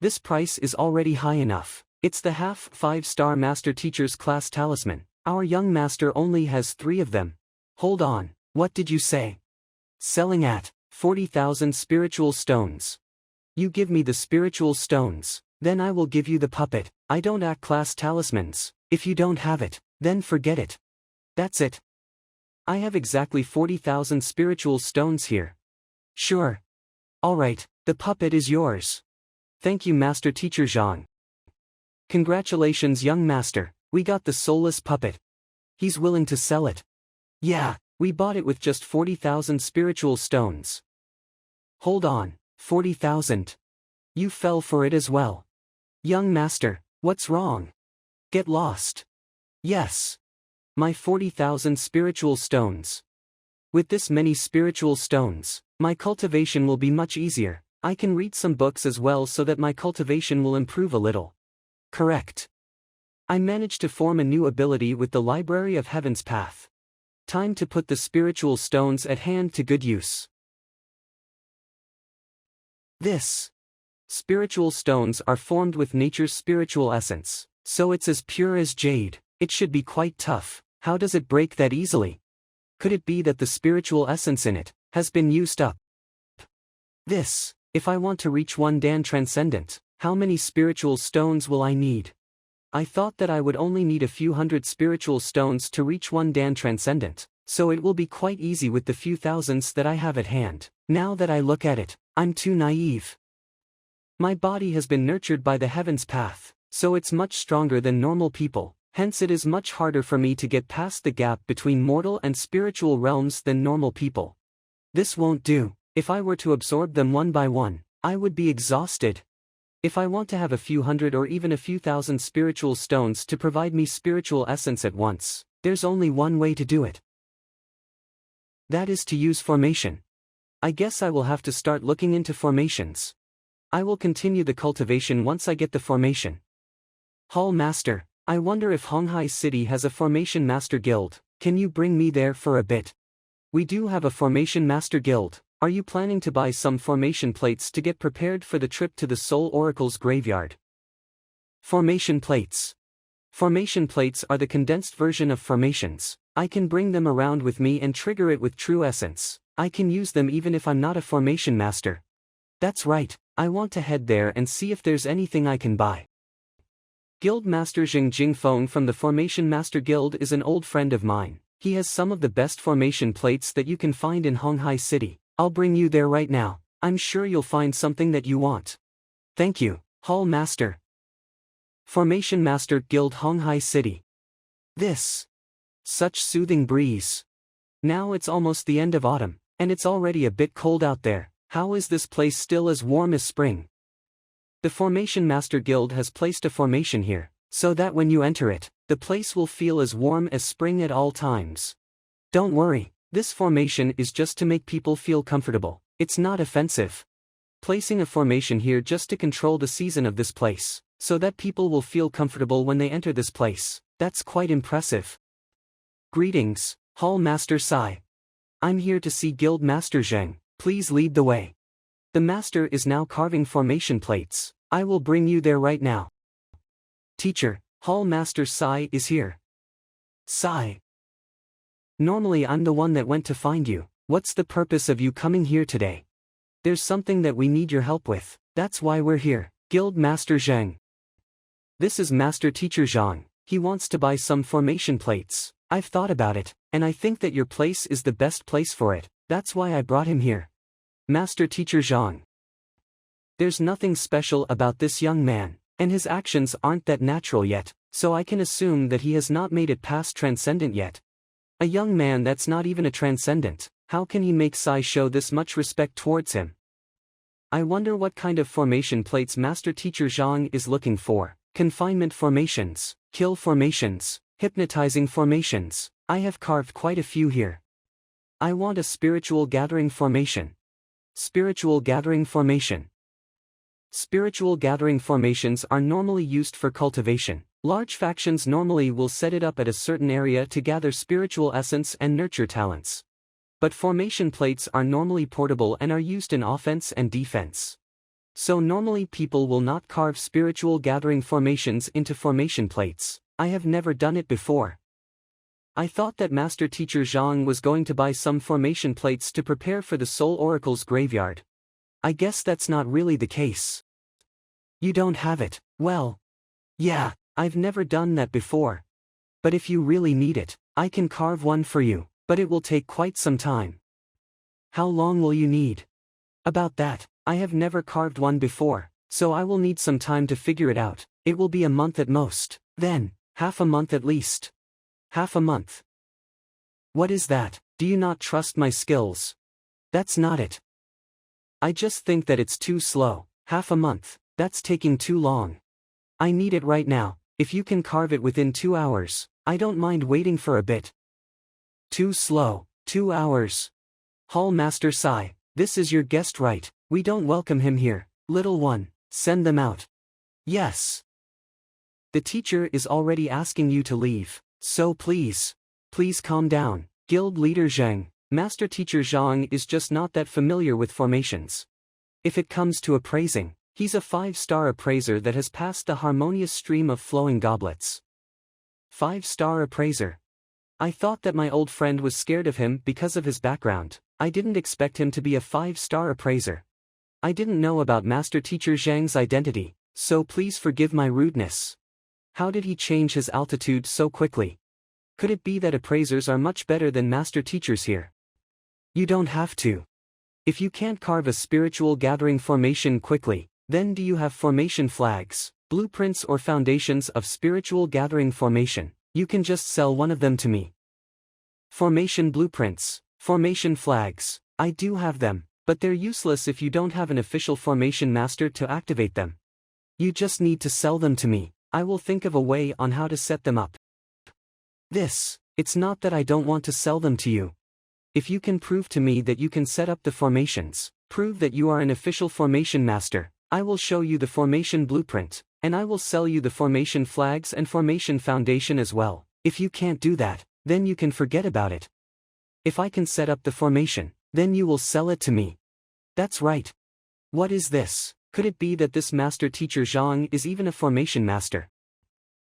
This price is already high enough. It's the half 5-star Master Teacher's class talisman. Our young master only has 3 of them. Hold on, what did you say? Selling at 40,000 spiritual stones. You give me the spiritual stones, then I will give you the puppet. I don't act class talismans. If you don't have it, then forget it. That's it. I have exactly 40,000 spiritual stones here. Sure. Alright, the puppet is yours. Thank you, Master Teacher Zhang. Congratulations, young master, we got the soulless puppet. He's willing to sell it. Yeah, we bought it with just 40,000 spiritual stones. Hold on, 40,000. You fell for it as well. Young master, what's wrong? Get lost. Yes. My 40,000 spiritual stones. With this many spiritual stones, my cultivation will be much easier. I can read some books as well so that my cultivation will improve a little. Correct. I managed to form a new ability with the Library of Heaven's path. Time to put the spiritual stones at hand to good use. This. Spiritual stones are formed with nature's spiritual essence, so it's as pure as jade. It should be quite tough. How does it break that easily? Could it be that the spiritual essence in it has been used up? This. If I want to reach 1 Dan Transcendent, how many spiritual stones will I need? I thought that I would only need a few hundred spiritual stones to reach 1 Dan Transcendent, so it will be quite easy with the few thousands that I have at hand. Now that I look at it, I'm too naive. My body has been nurtured by the heaven's path, so it's much stronger than normal people, hence it is much harder for me to get past the gap between mortal and spiritual realms than normal people. This won't do. If I were to absorb them one by one, I would be exhausted. If I want to have a few hundred or even a few thousand spiritual stones to provide me spiritual essence at once, there's only one way to do it. That is to use formation. I guess I will have to start looking into formations. I will continue the cultivation once I get the formation. Hall Master, I wonder if Honghai City has a Formation Master Guild. Can you bring me there for a bit? We do have a Formation Master Guild. Are you planning to buy some formation plates to get prepared for the trip to the Soul Oracle's graveyard? Formation plates. Formation plates are the condensed version of formations. I can bring them around with me and trigger it with true essence. I can use them even if I'm not a formation master. That's right, I want to head there and see if there's anything I can buy. Guild Master Jing Jingfeng from the Formation Master Guild is an old friend of mine. He has some of the best formation plates that you can find in Honghai City. I'll bring you there right now. I'm sure you'll find something that you want. Thank you, Hall Master. Formation Master Guild Honghai City. This. Such soothing breeze. Now it's almost the end of autumn, and it's already a bit cold out there. How is this place still as warm as spring? The Formation Master Guild has placed a formation here, so that when you enter it, the place will feel as warm as spring at all times. Don't worry, this formation is just to make people feel comfortable. It's not offensive. Placing a formation here just to control the season of this place, so that people will feel comfortable when they enter this place. That's quite impressive. Greetings, Hall Master Sai. I'm here to see Guild Master Zheng. Please lead the way. The master is now carving formation plates. I will bring you there right now. Teacher, Hall Master Sai is here. Sai. Normally I'm the one that went to find you. What's the purpose of you coming here today? There's something that we need your help with. That's why we're here. Guild Master Zheng. This is Master Teacher Zhang. He wants to buy some formation plates. I've thought about it, and I think that your place is the best place for it. That's why I brought him here. Master Teacher Zhang. There's nothing special about this young man, and his actions aren't that natural yet, so I can assume that he has not made it past transcendent yet. A young man that's not even a transcendent, how can he make Sai show this much respect towards him? I wonder what kind of formation plates Master Teacher Zhang is looking for. Confinement formations, kill formations, hypnotizing formations. I have carved quite a few here. I want a spiritual gathering formation. Spiritual gathering formation. Spiritual gathering formations are normally used for cultivation. Large factions normally will set it up at a certain area to gather spiritual essence and nurture talents. But formation plates are normally portable and are used in offense and defense. So normally people will not carve spiritual gathering formations into formation plates. I have never done it before. I thought that Master Teacher Zhang was going to buy some formation plates to prepare for the Soul Oracle's graveyard. I guess that's not really the case. You don't have it. Well, yeah, I've never done that before. But if you really need it, I can carve one for you, but it will take quite some time. How long will you need? About that, I have never carved one before, so I will need some time to figure it out. It will be a month at most, then, half a month at least. Half a month. What is that? Do you not trust my skills? That's not it. I just think that it's too slow. Half a month, that's taking too long. I need it right now. If you can carve it within 2 hours, I don't mind waiting for a bit. Too slow, 2 hours. Hall Master Sai, this is your guest, right? We don't welcome him here. Little one, send them out. Yes. The teacher is already asking you to leave, so please calm down. Guild Leader Zhang, Master Teacher Zhang is just not that familiar with formations. If it comes to appraising, he's a 5-star appraiser that has passed the harmonious stream of flowing goblets. 5-star appraiser. I thought that my old friend was scared of him because of his background. I didn't expect him to be a 5-star appraiser. I didn't know about Master Teacher Zhang's identity, so please forgive my rudeness. How did he change his altitude so quickly? Could it be that appraisers are much better than master teachers here? You don't have to. If you can't carve a spiritual gathering formation quickly, then do you have formation flags, blueprints or foundations of spiritual gathering formation? You can just sell one of them to me. Formation blueprints, formation flags, I do have them, but they're useless if you don't have an official formation master to activate them. You just need to sell them to me. I will think of a way on how to set them up. It's not that I don't want to sell them to you. If you can prove to me that you can set up the formations, prove that you are an official formation master, I will show you the formation blueprint, and I will sell you the formation flags and formation foundation as well. If you can't do that, then you can forget about it. If I can set up the formation, then you will sell it to me. That's right. What is this? Could it be that this Master Teacher Zhang is even a formation master?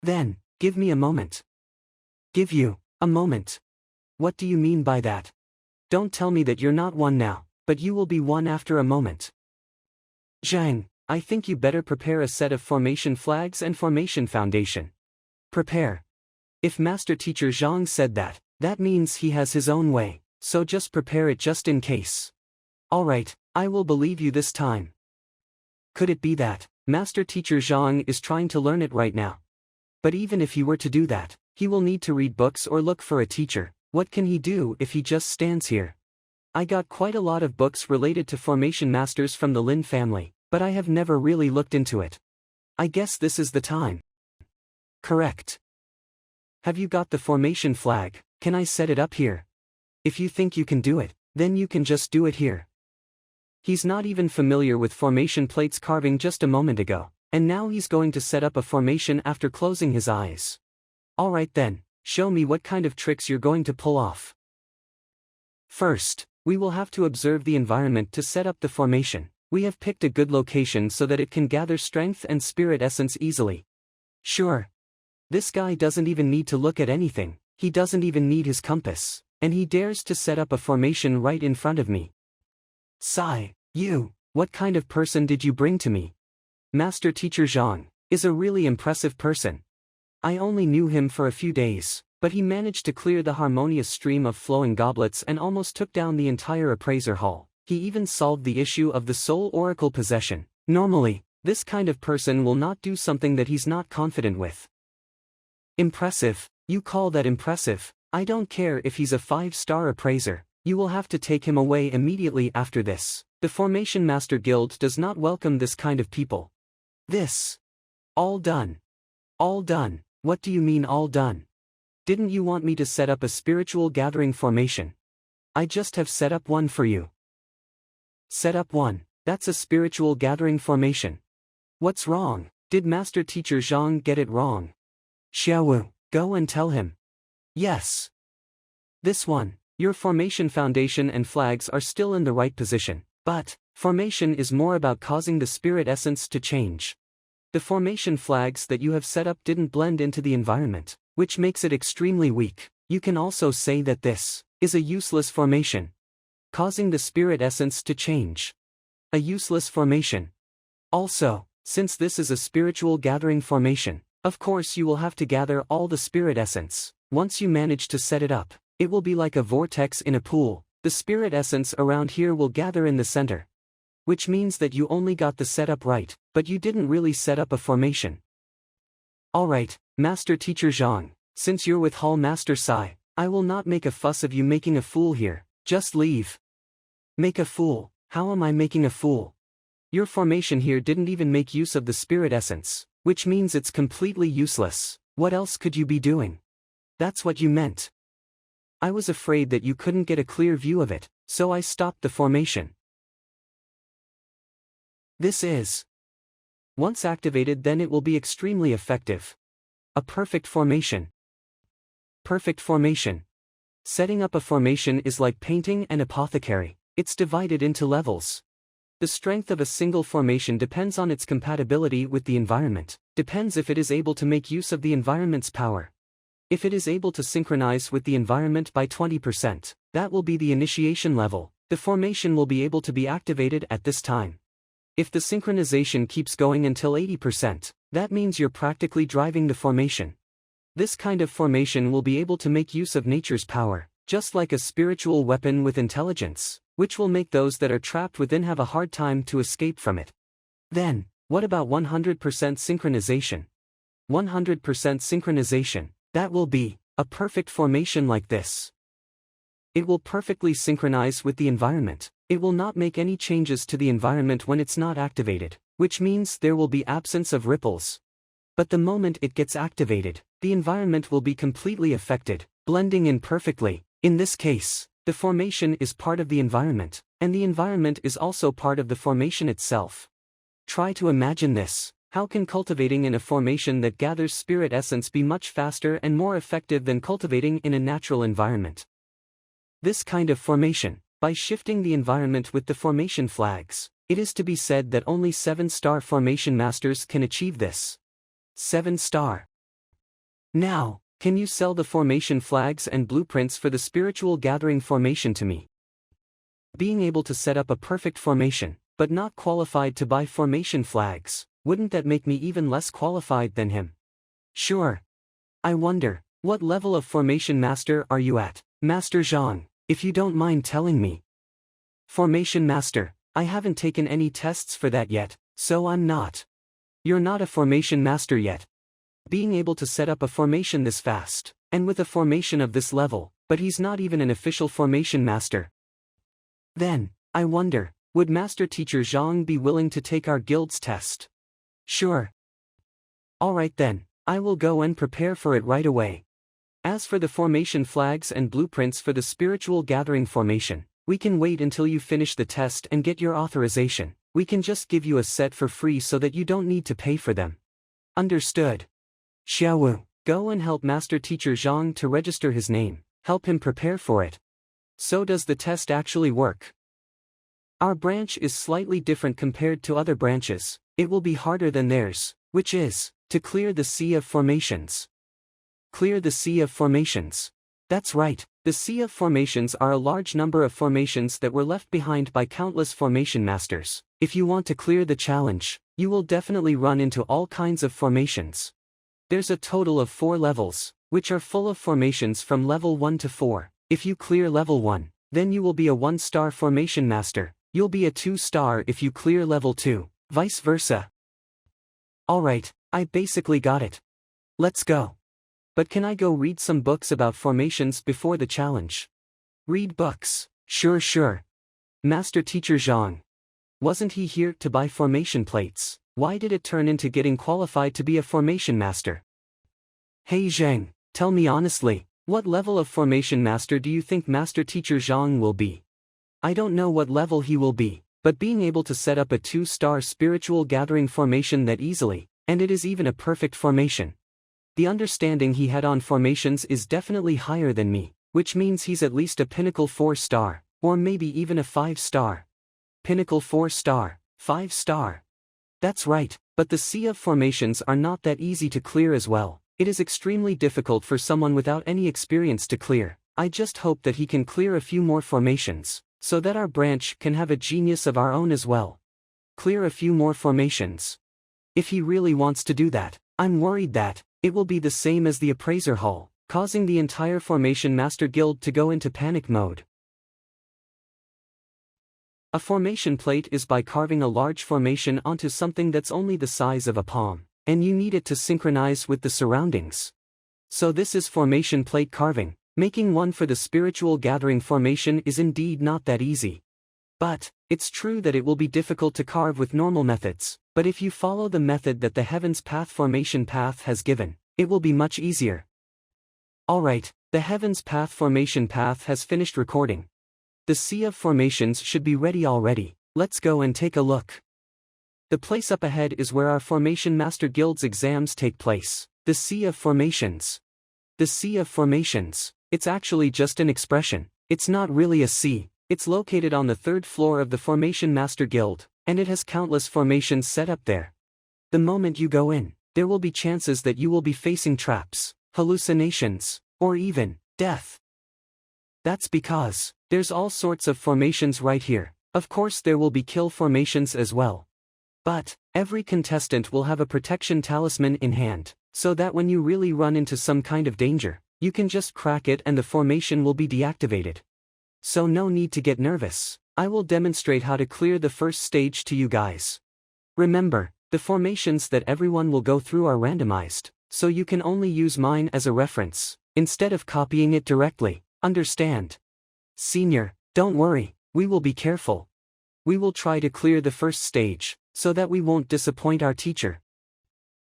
Then, give me a moment. Give you a moment. What do you mean by that? Don't tell me that you're not one now, but you will be one after a moment. Zhang, I think you better prepare a set of formation flags and formation foundation. Prepare. If Master Teacher Zhang said that, that means he has his own way, so just prepare it just in case. Alright, I will believe you this time. Could it be that Master Teacher Zhang is trying to learn it right now? But even if he were to do that, he will need to read books or look for a teacher. What can he do if he just stands here? I got quite a lot of books related to formation masters from the Lin family, but I have never really looked into it. I guess this is the time. Correct. Have you got the formation flag? Can I set it up here? If you think you can do it, then you can just do it here. He's not even familiar with formation plates carving just a moment ago, and now he's going to set up a formation after closing his eyes. Alright then, show me what kind of tricks you're going to pull off. First, we will have to observe the environment to set up the formation. We have picked a good location so that it can gather strength and spirit essence easily. Sure. This guy doesn't even need to look at anything, he doesn't even need his compass, and he dares to set up a formation right in front of me. Sai, what kind of person did you bring to me? Master Teacher Zhang is a really impressive person. I only knew him for a few days, but he managed to clear the harmonious stream of flowing goblets and almost took down the entire appraiser hall. He even solved the issue of the Soul Oracle possession. Normally, this kind of person will not do something that he's not confident with. Impressive, you call that impressive? I don't care if he's a 5-star appraiser. You will have to take him away immediately after this. The Formation Master Guild does not welcome this kind of people. All done. All done. What do you mean all done? Didn't you want me to set up a spiritual gathering formation? I just have set up one for you. Set up one, that's a spiritual gathering formation. What's wrong? Did Master Teacher Zhang get it wrong? Xiaowu, go and tell him. Yes. This one. Your formation foundation and flags are still in the right position. But, formation is more about causing the spirit essence to change. The formation flags that you have set up didn't blend into the environment, which makes it extremely weak. You can also say that this is a useless formation, causing the spirit essence to change. A useless formation. Also, since this is a spiritual gathering formation, of course you will have to gather all the spirit essence. Once you manage to set it up, it will be like a vortex in a pool. The spirit essence around here will gather in the center. Which means that you only got the setup right, but you didn't really set up a formation. Alright, Master Teacher Zhang, since you're with Hall Master Sai, I will not make a fuss of you making a fool here, just leave. Make a fool? How am I making a fool? Your formation here didn't even make use of the spirit essence, which means it's completely useless. What else could you be doing? That's what you meant. I was afraid that you couldn't get a clear view of it, so I stopped the formation. This is. Once activated, then it will be extremely effective. A perfect formation. Perfect formation. Setting up a formation is like painting an apothecary. It's divided into levels. The strength of a single formation depends on its compatibility with the environment, depends if it is able to make use of the environment's power. If it is able to synchronize with the environment by 20%, that will be the initiation level. The formation will be able to be activated at this time. If the synchronization keeps going until 80%, that means you're practically driving the formation. This kind of formation will be able to make use of nature's power, just like a spiritual weapon with intelligence, which will make those that are trapped within have a hard time to escape from it. Then, what about 100% synchronization? 100% synchronization, that will be a perfect formation like this. It will perfectly synchronize with the environment. It will not make any changes to the environment when it's not activated, which means there will be absence of ripples. But the moment it gets activated, the environment will be completely affected, blending in perfectly. In this case, the formation is part of the environment, and the environment is also part of the formation itself. Try to imagine this. How can cultivating in a formation that gathers spirit essence be much faster and more effective than cultivating in a natural environment? This kind of formation, by shifting the environment with the formation flags, it is to be said that only 7-star formation masters can achieve this. 7-star. Now, can you sell the formation flags and blueprints for the spiritual gathering formation to me? Being able to set up a perfect formation, but not qualified to buy formation flags, wouldn't that make me even less qualified than him? Sure. I wonder, what level of formation master are you at, Master Zhang? If you don't mind telling me. Formation Master, I haven't taken any tests for that yet, so I'm not. You're not a Formation Master yet. Being able to set up a formation this fast, and with a formation of this level, but he's not even an official Formation Master. Then, I wonder, would Master Teacher Zhang be willing to take our guild's test? Sure. Alright then, I will go and prepare for it right away. As for the formation flags and blueprints for the spiritual gathering formation, we can wait until you finish the test and get your authorization. We can just give you a set for free so that you don't need to pay for them. Understood. Xiaowu, go and help Master Teacher Zhang to register his name, help him prepare for it. So does the test actually work? Our branch is slightly different compared to other branches. It will be harder than theirs, which is to clear the sea of formations. Clear the sea of formations. That's right, the sea of formations are a large number of formations that were left behind by countless formation masters. If you want to clear the challenge, you will definitely run into all kinds of formations. There's a total of 4 levels, which are full of formations from level 1 to 4. If you clear level 1, then you will be a 1-star formation master. You'll be a 2-star if you clear level 2, vice versa. Alright, I basically got it. Let's go. But can I go read some books about formations before the challenge? Read books? Sure. Master Teacher Zhang. Wasn't he here to buy formation plates? Why did it turn into getting qualified to be a formation master? Hey Zhang, tell me honestly, what level of formation master do you think Master Teacher Zhang will be? I don't know what level he will be, but being able to set up a 2-star spiritual gathering formation that easily, and it is even a perfect formation. The understanding he had on formations is definitely higher than me, which means he's at least a pinnacle 4-star, or maybe even a 5-star. Pinnacle 4-star, 5-star. That's right, but the sea of formations are not that easy to clear as well. It is extremely difficult for someone without any experience to clear. I just hope that he can clear a few more formations, so that our branch can have a genius of our own as well. Clear a few more formations. If he really wants to do that, I'm worried that it will be the same as the appraiser hall, causing the entire Formation Master Guild to go into panic mode. A formation plate is by carving a large formation onto something that's only the size of a palm, and you need it to synchronize with the surroundings. So this is formation plate carving. Making one for the spiritual gathering formation is indeed not that easy. But it's true that it will be difficult to carve with normal methods, but if you follow the method that the Heaven's Path formation path has given, it will be much easier. Alright, the Heaven's Path formation path has finished recording. The sea of formations should be ready already. Let's go and take a look. The place up ahead is where our Formation Master Guild's exams take place. The sea of formations. The sea of formations. It's actually just an expression. It's not really a sea. It's located on the 3rd floor of the Formation Master Guild, and it has countless formations set up there. The moment you go in, there will be chances that you will be facing traps, hallucinations, or even death. That's because there's all sorts of formations right here. Of course there will be kill formations as well. But every contestant will have a protection talisman in hand, so that when you really run into some kind of danger, you can just crack it and the formation will be deactivated. So no need to get nervous. I will demonstrate how to clear the first stage to you guys. Remember, the formations that everyone will go through are randomized, so you can only use mine as a reference, instead of copying it directly. Understand? Senior, don't worry, we will be careful. We will try to clear the first stage, so that we won't disappoint our teacher.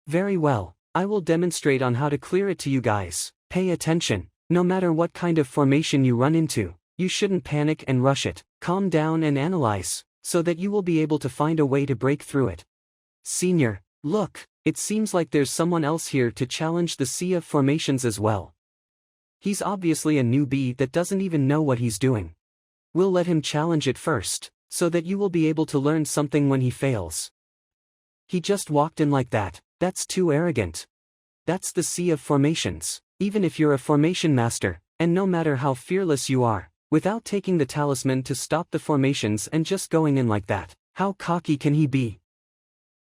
Very well, I will demonstrate on how to clear it to you guys. Pay attention. No matter what kind of formation you run into, you shouldn't panic and rush it. Calm down and analyze, so that you will be able to find a way to break through it. Senior, look, it seems like there's someone else here to challenge the sea of formations as well. He's obviously a newbie that doesn't even know what he's doing. We'll let him challenge it first, so that you will be able to learn something when he fails. He just walked in like that. That's too arrogant. That's the sea of formations. Even if you're a formation master, and no matter how fearless you are, without taking the talisman to stop the formations and just going in like that, how cocky can he be?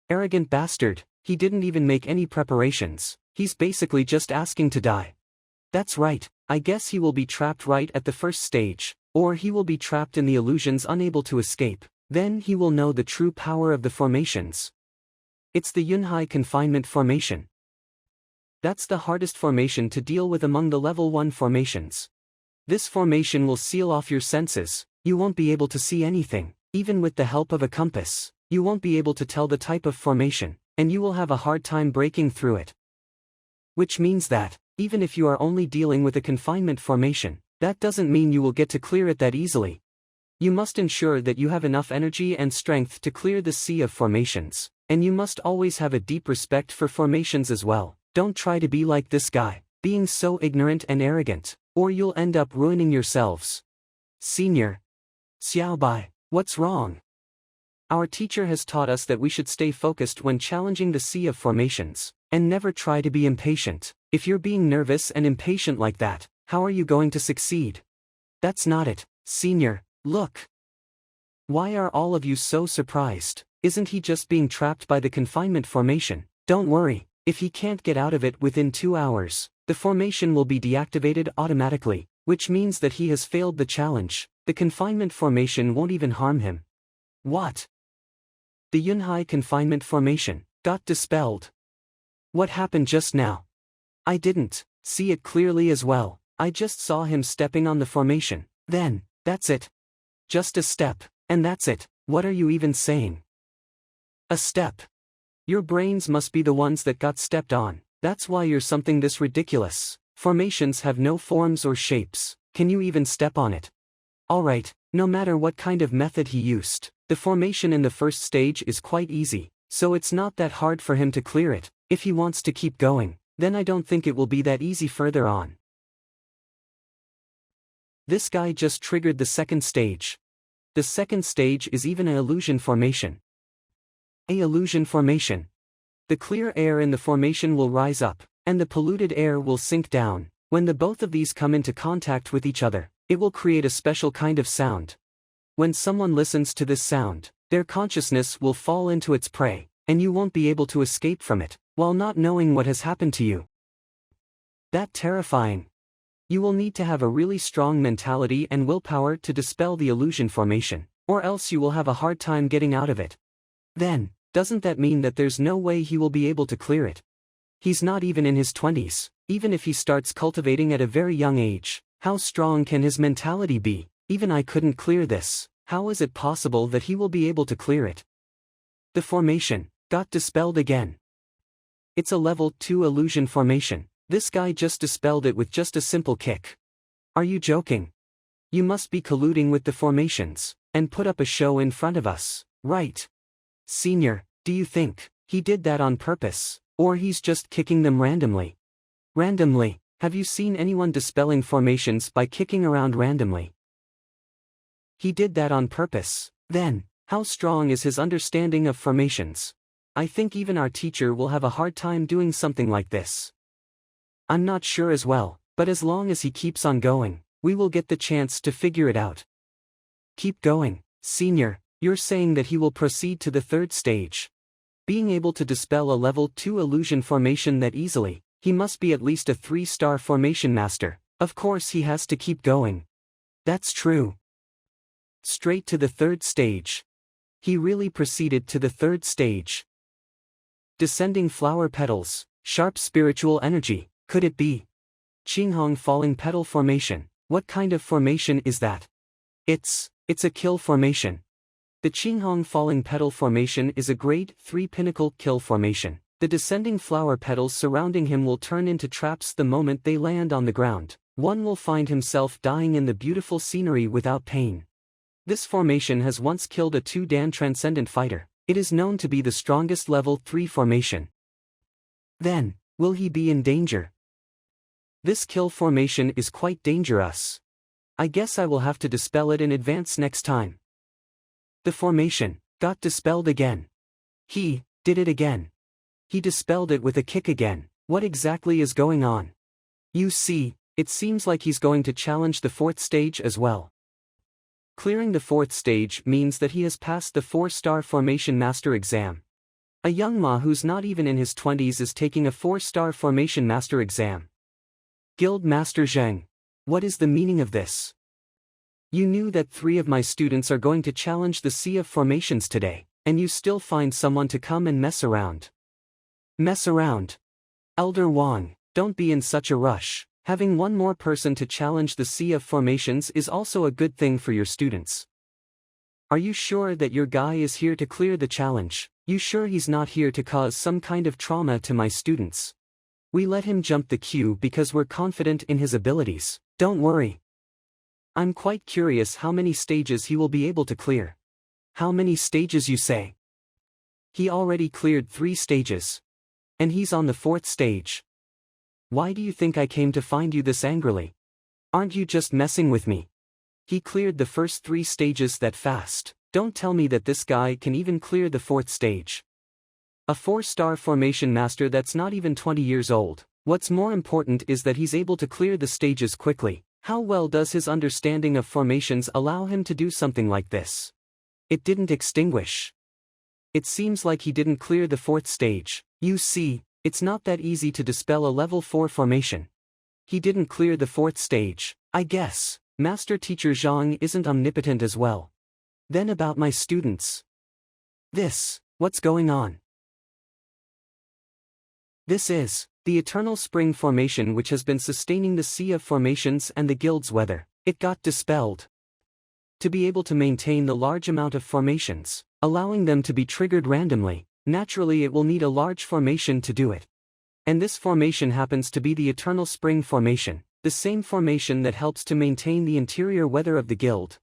Arrogant bastard, he didn't even make any preparations. He's basically just asking to die. That's right, I guess he will be trapped right at the first stage, or he will be trapped in the illusions unable to escape. Then he will know the true power of the formations. It's the Yunhai confinement formation. That's the hardest formation to deal with among the level 1 formations. This formation will seal off your senses. You won't be able to see anything. Even with the help of a compass, you won't be able to tell the type of formation, and you will have a hard time breaking through it. Which means that, even if you are only dealing with a confinement formation, that doesn't mean you will get to clear it that easily. You must ensure that you have enough energy and strength to clear the sea of formations, and you must always have a deep respect for formations as well. Don't try to be like this guy, being so ignorant and arrogant, or you'll end up ruining yourselves. Senior. Xiaobai, what's wrong? Our teacher has taught us that we should stay focused when challenging the sea of formations, and never try to be impatient. If you're being nervous and impatient like that, how are you going to succeed? That's not it, Senior, look. Why are all of you so surprised? Isn't he just being trapped by the confinement formation? Don't worry, if he can't get out of it within 2 hours, the formation will be deactivated automatically, which means that he has failed the challenge. The confinement formation won't even harm him. What? The Yunhai confinement formation got dispelled. What happened just now? I didn't see it clearly as well. I just saw him stepping on the formation. Then, that's it. Just a step, and that's it. What are you even saying? A step. Your brains must be the ones that got stepped on. That's why you're something this ridiculous. Formations have no forms or shapes. Can you even step on it? Alright, no matter what kind of method he used, the formation in the first stage is quite easy, so it's not that hard for him to clear it. If he wants to keep going, then I don't think it will be that easy further on. This guy just triggered the second stage. The second stage is even an illusion formation. A illusion formation. The clear air in the formation will rise up, and the polluted air will sink down. When the both of these come into contact with each other, it will create a special kind of sound. When someone listens to this sound, their consciousness will fall into its prey, and you won't be able to escape from it, while not knowing what has happened to you. That's terrifying. You will need to have a really strong mentality and willpower to dispel the illusion formation, or else you will have a hard time getting out of it. Then, doesn't that mean that there's no way he will be able to clear it? He's not even in his 20s, even if he starts cultivating at a very young age. How strong can his mentality be? Even I couldn't clear this, how is it possible that he will be able to clear it? The formation got dispelled again. It's a level 2 illusion formation. This guy just dispelled it with just a simple kick. Are you joking? You must be colluding with the formations, and put up a show in front of us, right? Senior, do you think he did that on purpose, or he's just kicking them randomly? Randomly? Have you seen anyone dispelling formations by kicking around randomly? He did that on purpose. Then, how strong is his understanding of formations? I think even our teacher will have a hard time doing something like this. I'm not sure as well, but as long as he keeps on going, we will get the chance to figure it out. Keep going, senior, you're saying that he will proceed to the third stage. Being able to dispel a level 2 illusion formation that easily, he must be at least a 3-star formation master. Of course he has to keep going. That's true. Straight to the third stage. He really proceeded to the third stage. Descending flower petals, sharp spiritual energy, could it be? Qinghong falling petal formation, what kind of formation is that? It's a kill formation. The Qinghong falling petal formation is a grade 3 pinnacle kill formation. The descending flower petals surrounding him will turn into traps the moment they land on the ground. One will find himself dying in the beautiful scenery without pain. This formation has once killed a 2-dan transcendent fighter. It is known to be the strongest level 3 formation. Then, will he be in danger? This kill formation is quite dangerous. I guess I will have to dispel it in advance next time. The formation got dispelled again. He did it again. He dispelled it with a kick again. What exactly is going on? You see, it seems like he's going to challenge the 4th stage as well. Clearing the 4th stage means that he has passed the 4-star formation master exam. A young Ma who's not even in his 20s is taking a 4-star formation master exam. Guild Master Zhang. What is the meaning of this? You knew that 3 of my students are going to challenge the Sea of Formations today, and you still find someone to come and mess around. Mess around? Elder Wang, don't be in such a rush. Having one more person to challenge the Sea of Formations is also a good thing for your students. Are you sure that your guy is here to clear the challenge? You sure he's not here to cause some kind of trauma to my students? We let him jump the queue because we're confident in his abilities. Don't worry. I'm quite curious how many stages he will be able to clear. How many stages you say? He already cleared 3 stages. And he's on the 4th stage. Why do you think I came to find you this angrily? Aren't you just messing with me? He cleared the first 3 stages that fast. Don't tell me that this guy can even clear the 4th stage. A 4-star formation master that's not even 20 years old. What's more important is that he's able to clear the stages quickly. How well does his understanding of formations allow him to do something like this? It didn't extinguish. It seems like he didn't clear the 4th stage. You see, it's not that easy to dispel a level 4 formation. He didn't clear the 4th stage. I guess Master Teacher Zhang isn't omnipotent as well. Then about my students. What's going on? This is the eternal spring formation which has been sustaining the Sea of Formations and the guild's weather. It got dispelled. To be able to maintain the large amount of formations, allowing them to be triggered randomly, naturally it will need a large formation to do it. And this formation happens to be the eternal spring formation, the same formation that helps to maintain the interior weather of the guild.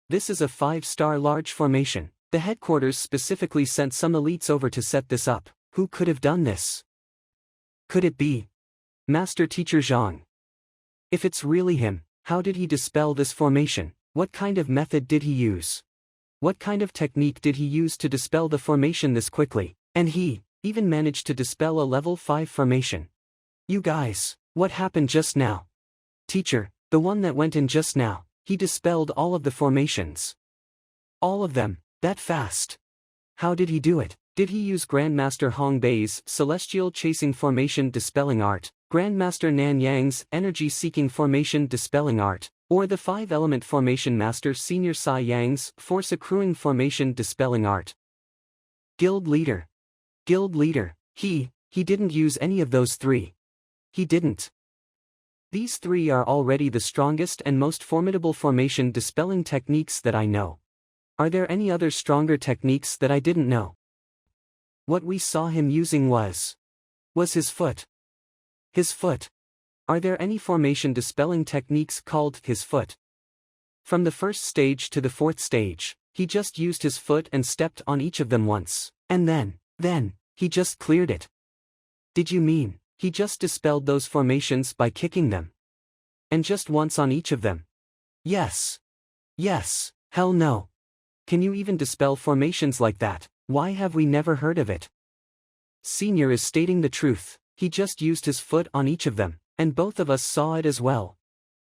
This is a 5-star large formation. The headquarters specifically sent some elites over to set this up. Who could have done this? Could it be Master Teacher Zhang? If it's really him, how did he dispel this formation? What kind of method did he use? What kind of technique did he use to dispel the formation this quickly? And he even managed to dispel a level 5 formation. You guys, what happened just now? Teacher, the one that went in just now, he dispelled all of the formations. All of them, that fast. How did he do it? Did he use Grandmaster Hong Bei's Celestial Chasing Formation Dispelling Art, Grandmaster Nan Yang's Energy Seeking Formation Dispelling Art, or the 5-element formation master Senior Sai Yang's Force Accruing Formation Dispelling Art? Guild Leader. Guild Leader, he didn't use any of those 3. He didn't. These 3 are already the strongest and most formidable formation dispelling techniques that I know. Are there any other stronger techniques that I didn't know? What we saw him using was his foot. His foot. Are there any formation dispelling techniques called his foot? From the first stage to the 4th stage, he just used his foot and stepped on each of them once, and then, he just cleared it. Did you mean, he just dispelled those formations by kicking them? And just once on each of them? Yes. Yes, hell no. Can you even dispel formations like that? Why have we never heard of it? Senior is stating the truth, he just used his foot on each of them, and both of us saw it as well.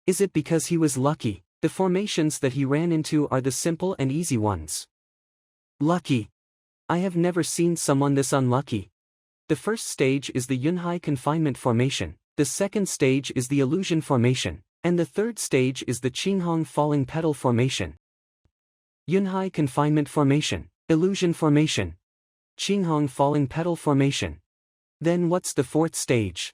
Is it because he was lucky? The formations that he ran into are the simple and easy ones. Lucky? I have never seen someone this unlucky. The first stage is the Yunhai Confinement Formation, the second stage is the Illusion Formation, and the third stage is the Qinghong Falling Petal Formation. Yunhai Confinement Formation, Illusion Formation, Qinghong Falling Petal Formation. Then what's the 4th stage?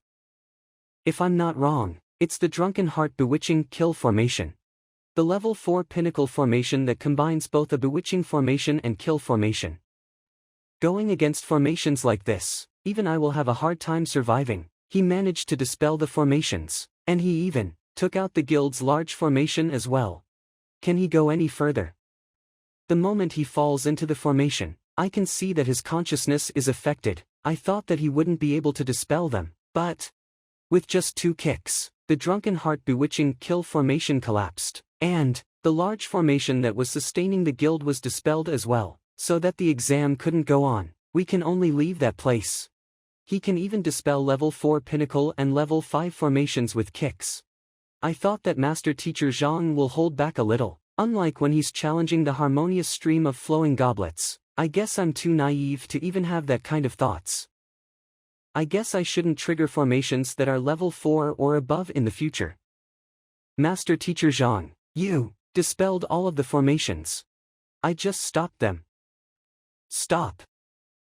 If I'm not wrong, it's the Drunken Heart Bewitching Kill Formation. The level 4 pinnacle formation that combines both a bewitching formation and kill formation. Going against formations like this, even I will have a hard time surviving. He managed to dispel the formations, and he even took out the guild's large formation as well. Can he go any further? The moment he falls into the formation, I can see that his consciousness is affected. I thought that he wouldn't be able to dispel them, but with just 2 kicks, the Drunken Heart Bewitching Kill formation collapsed, and the large formation that was sustaining the guild was dispelled as well, so that the exam couldn't go on. We can only leave that place. He can even dispel level 4 pinnacle and level 5 formations with kicks. I thought that Master Teacher Zhang will hold back a little, unlike when he's challenging the harmonious stream of flowing goblets. I guess I'm too naive to even have that kind of thoughts. I guess I shouldn't trigger formations that are level 4 or above in the future. Master Teacher Zhang, you dispelled all of the formations. I just stopped them. Stop.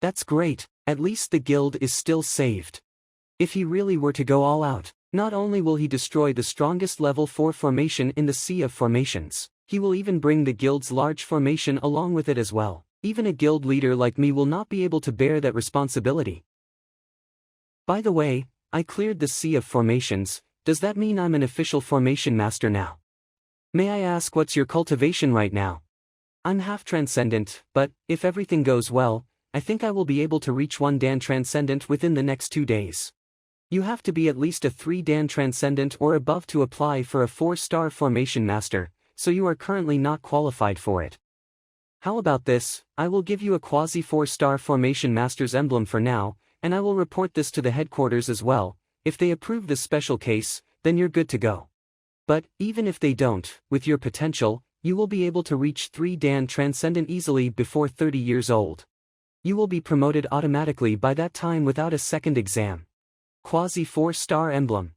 That's great, at least the guild is still saved. If he really were to go all out, not only will he destroy the strongest level 4 formation in the sea of formations, he will even bring the guild's large formation along with it as well. Even a guild leader like me will not be able to bear that responsibility. By the way, I cleared the sea of formations. Does that mean I'm an official formation master now? May I ask what's your cultivation right now? I'm half transcendent, but if everything goes well, I think I will be able to reach 1 Dan transcendent within the next 2 days. You have to be at least a 3 Dan transcendent or above to apply for a 4-star formation master, so you are currently not qualified for it. How about this? I will give you a quasi 4-star formation master's emblem for now, and I will report this to the headquarters as well. If they approve this special case, then you're good to go. But even if they don't, with your potential, you will be able to reach 3 Dan transcendent easily before 30 years old. You will be promoted automatically by that time without a second exam. Quasi 4-star emblem.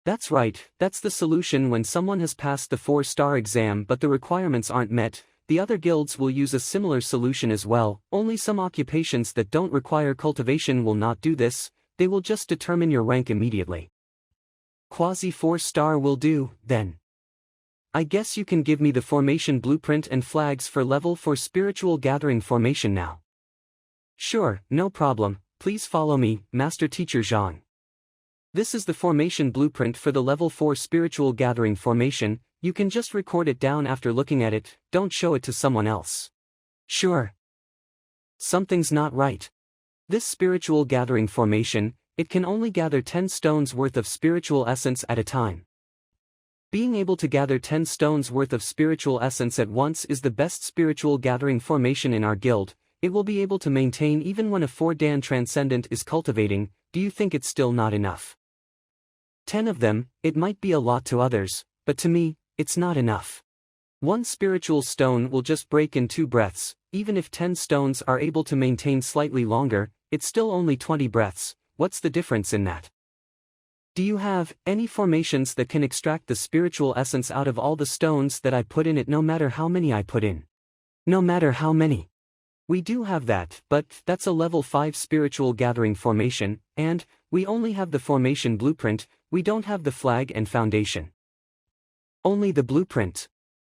That's right, that's the solution when someone has passed the 4-star exam but the requirements aren't met. The other guilds will use a similar solution as well. Only some occupations that don't require cultivation will not do this, they will just determine your rank immediately. Quasi 4-star will do, then. I guess you can give me the formation blueprint and flags for level 4 spiritual gathering formation now. Sure, no problem, please follow me, Master Teacher Zhang. This is the formation blueprint for the level 4 spiritual gathering formation. You can just record it down after looking at it, don't show it to someone else. Sure. Something's not right. This spiritual gathering formation, it can only gather 10 stones worth of spiritual essence at a time. Being able to gather 10 stones worth of spiritual essence at once is the best spiritual gathering formation in our guild. It will be able to maintain even when a 4-dan transcendent is cultivating. Do you think it's still not enough? 10 of them, it might be a lot to others, but to me, it's not enough. One spiritual stone will just break in 2 breaths. Even if 10 stones are able to maintain slightly longer, it's still only 20 breaths. What's the difference in that? Do you have any formations that can extract the spiritual essence out of all the stones that I put in it, no matter how many I put in? No matter how many. We do have that, but that's a level 5 spiritual gathering formation, and we only have the formation blueprint. We don't have the flag and foundation. Only the blueprint.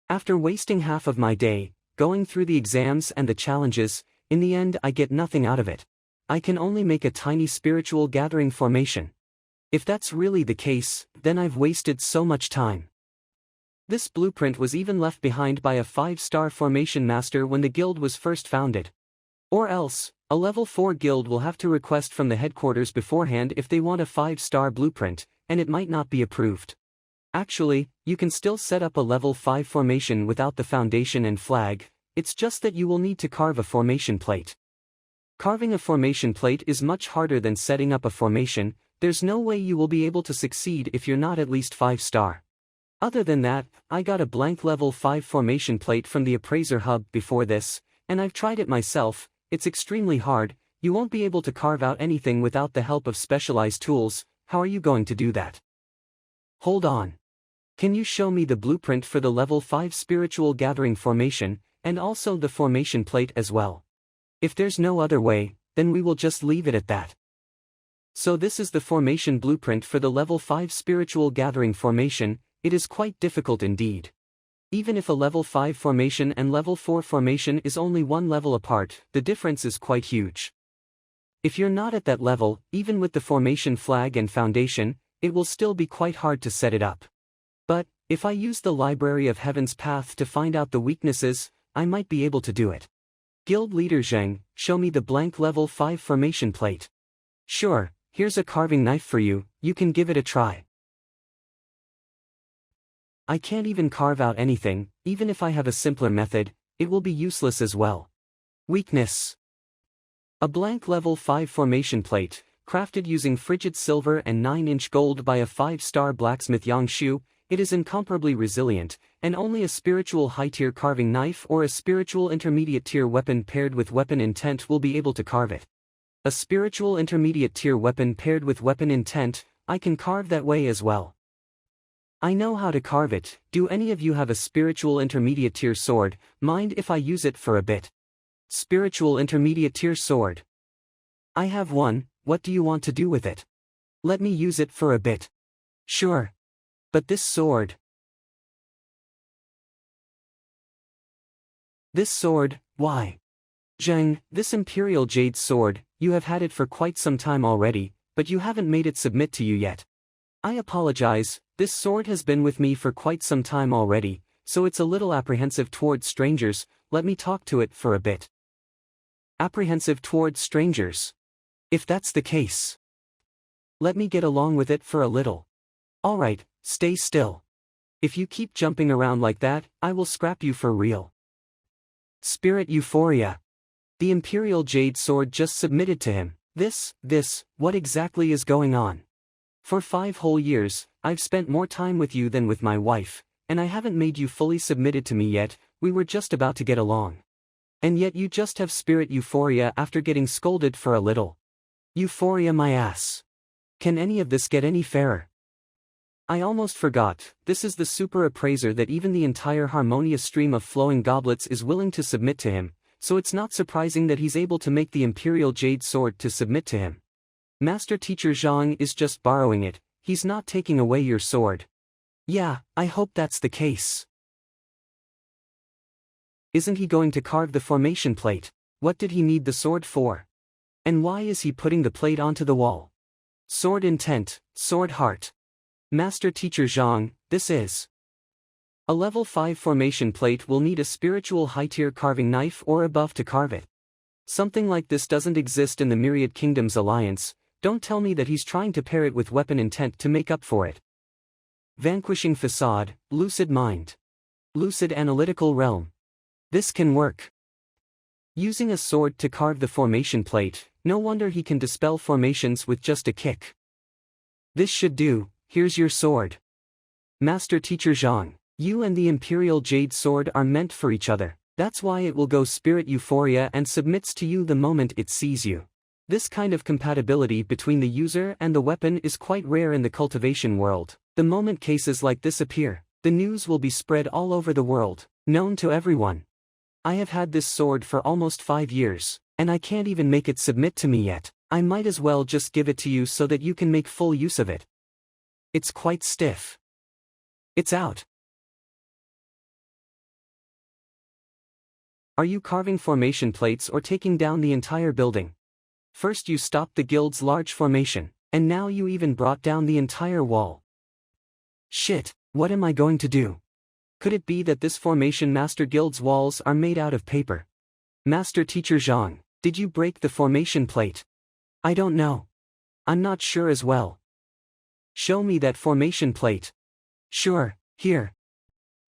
After wasting half of my day, going through the exams and the challenges, in the end I get nothing out of it. I can only make a tiny spiritual gathering formation. If that's really the case, then I've wasted so much time. This blueprint was even left behind by a 5-star formation master when the guild was first founded. Or else, a level 4 guild will have to request from the headquarters beforehand if they want a 5-star blueprint, and it might not be approved. Actually, you can still set up a level 5 formation without the foundation and flag. It's just that you will need to carve a formation plate. Carving a formation plate is much harder than setting up a formation. There's no way you will be able to succeed if you're not at least 5-star. Other than that, I got a blank level 5 formation plate from the appraiser hub before this, and I've tried it myself. It's extremely hard. You won't be able to carve out anything without the help of specialized tools. How are you going to do that? Hold on. Can you show me the blueprint for the level 5 spiritual gathering formation, and also the formation plate as well? If there's no other way, then we will just leave it at that. So this is the formation blueprint for the level 5 spiritual gathering formation. It is quite difficult indeed. Even if a level 5 formation and level 4 formation is only one level apart, the difference is quite huge. If you're not at that level, even with the formation flag and foundation, it will still be quite hard to set it up. But, if I use the Library of Heaven's path to find out the weaknesses, I might be able to do it. Guild Leader Zhang, show me the blank level 5 formation plate. Sure. Here's a carving knife for you, you can give it a try. I can't even carve out anything. Even if I have a simpler method, it will be useless as well. Weakness. A blank level 5 formation plate, crafted using frigid silver and 9-inch gold by a 5-star blacksmith Yang Shu. It is incomparably resilient, and only a spiritual high-tier carving knife or a spiritual intermediate-tier weapon paired with weapon intent will be able to carve it. A spiritual intermediate-tier weapon paired with weapon intent, I can carve that way as well. I know how to carve it. Do any of you have a spiritual intermediate-tier sword? Mind if I use it for a bit? Spiritual intermediate-tier sword. I have one. What do you want to do with it? Let me use it for a bit. Sure. But this sword. This sword, why? Zhang, this Imperial Jade sword, you have had it for quite some time already, but you haven't made it submit to you yet. I apologize, this sword has been with me for quite some time already, so it's a little apprehensive towards strangers. Let me talk to it for a bit. Apprehensive towards strangers? If that's the case, let me get along with it for a little. Alright, stay still. If you keep jumping around like that, I will scrap you for real. Spirit Euphoria. The Imperial Jade sword just submitted to him. What exactly is going on? For 5 whole years, I've spent more time with you than with my wife, and I haven't made you fully submitted to me yet. We were just about to get along. And yet you just have spirit euphoria after getting scolded for a little. Euphoria my ass. Can any of this get any fairer? I almost forgot, this is the super appraiser that even the entire harmonious stream of flowing goblets is willing to submit to him, so it's not surprising that he's able to make the Imperial Jade sword to submit to him. Master Teacher Zhang is just borrowing it, he's not taking away your sword. Yeah, I hope that's the case. Isn't he going to carve the formation plate? What did he need the sword for? And why is he putting the plate onto the wall? Sword intent, sword heart. Master Teacher Zhang, this is a level 5 formation plate will need a spiritual high-tier carving knife or above to carve it. Something like this doesn't exist in the Myriad Kingdoms Alliance. Don't tell me that he's trying to pair it with weapon intent to make up for it. vanquishing facade, lucid mind. Lucid analytical realm. This can work. Using a sword to carve the formation plate, no wonder he can dispel formations with just a kick. This should do, here's your sword. Master Teacher Zhang, you and the Imperial Jade Sword are meant for each other, that's why it will go spirit euphoria and submits to you the moment it sees you. This kind of compatibility between the user and the weapon is quite rare in the cultivation world. The moment cases like this appear, the news will be spread all over the world, known to everyone. I have had this sword for almost 5 years, and I can't even make it submit to me yet. I might as well just give it to you so that you can make full use of it. It's quite stiff. It's out. Are you carving formation plates or taking down the entire building? First you stopped the guild's large formation, and now you even brought down the entire wall. Shit, what am I going to do? Could it be that this formation master guild's walls are made out of paper? Master Teacher Zhang, did you break the formation plate? I don't know. I'm not sure as well. Show me that formation plate. Sure, here.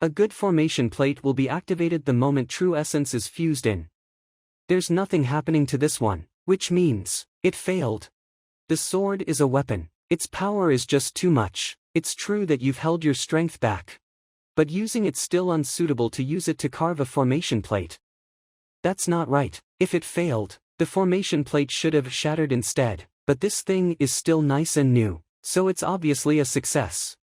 A good formation plate will be activated the moment true essence is fused in. There's nothing happening to this one, which means it failed. The sword is a weapon. Its power is just too much. It's true that you've held your strength back. But using it's still unsuitable to use it to carve a formation plate. That's not right. If it failed, the formation plate should have shattered instead, but this thing is still nice and new, so it's obviously a success.